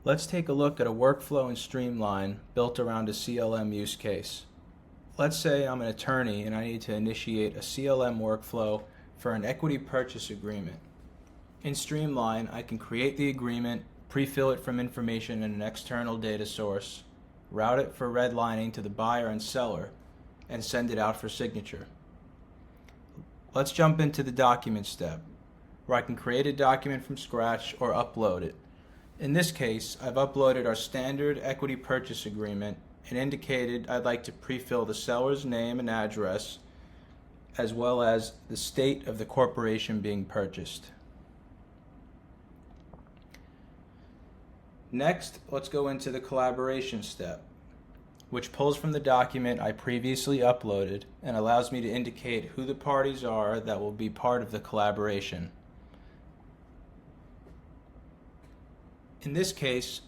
Let's take a look at a workflow in Streamline built around a CLM use case. Let's say I'm an attorney and I need to initiate a CLM workflow for an equity purchase agreement. In Streamline, I can create the agreement, pre-fill it from information in an external data source, route it for redlining to the buyer and seller, and send it out for signature. Let's jump into the document step, where I can create a document from scratch or upload it. In this case, I've uploaded our standard equity purchase agreement and indicated I'd like to pre-fill the seller's name and address, as well as the state of the corporation being purchased. Next, let's go into the collaboration step, which pulls from the document I previously uploaded and allows me to indicate who the parties are that will be part of the collaboration. In this case,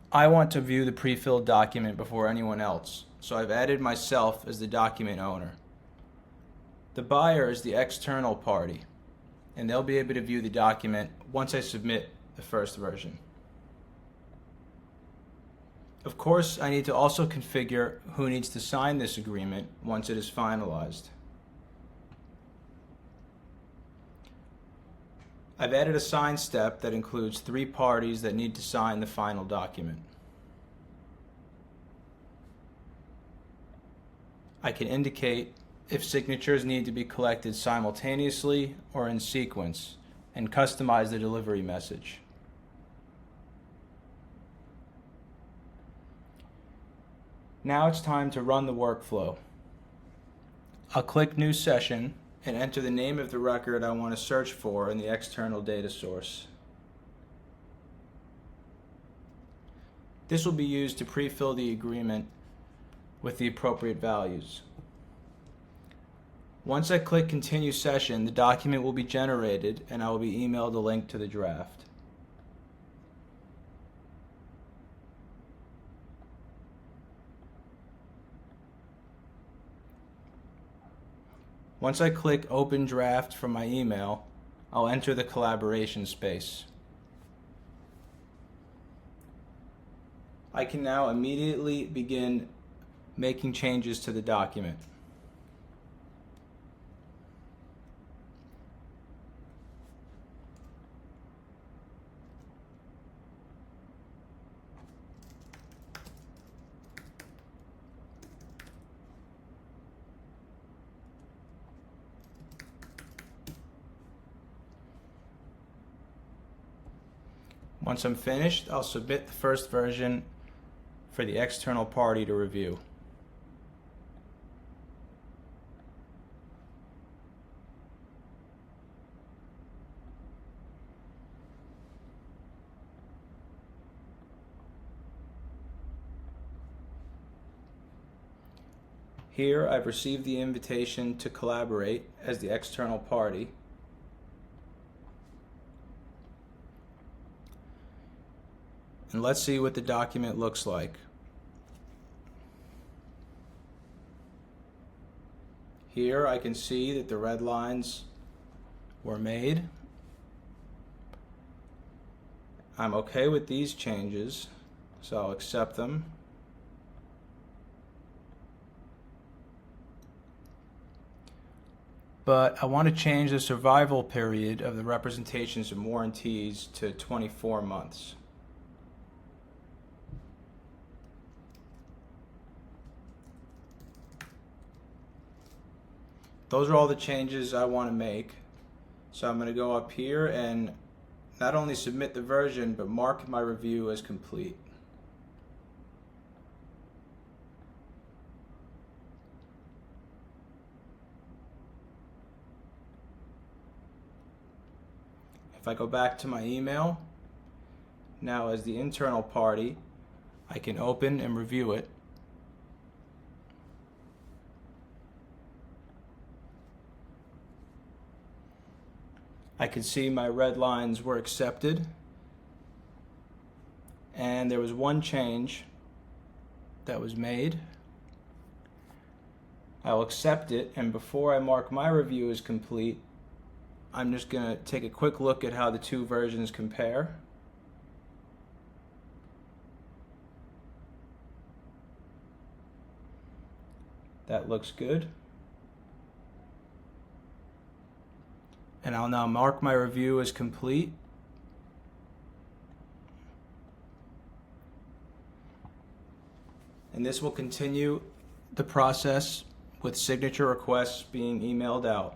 I want to view the pre-filled document before anyone else, so I've added myself as the document owner. The buyer is the external party, and they'll be able to view the document once I submit the first version. Of course, I need to also configure who needs to sign this agreement once it is finalized. I've added a sign step that includes 3 parties that need to sign the final document. I can indicate if signatures need to be collected simultaneously or in sequence, and customize the delivery message. Now it's time to run the workflow. I'll click New Session and enter the name of the record I want to search for in the external data source. This will be used to pre-fill the agreement with the appropriate values. Once I click Continue Session, the document will be generated and I will be emailed a link to the draft. Once I click Open Draft from my email, I'll enter the collaboration space. I can now immediately begin making changes to the document. Once I'm finished, I'll submit the first version for the external party to review. Here, I've received the invitation to collaborate as the external party. And let's see what the document looks like. Here I can see that the red lines were made. I'm okay with these changes, so I'll accept them. But I want to change the survival period of the representations and warranties to 24 months. Those are all the changes I want to make. So I'm going to go up here and not only submit the version, but mark my review as complete. If I go back to my email, now as the internal party, I can open and review it. I could see my red lines were accepted, and there was one change that was made. I'll accept it, and before I mark my review as complete, I'm just going to take a quick look at how the two versions compare. That looks good. And I'll now mark my review as complete. And this will continue the process with signature requests being emailed out.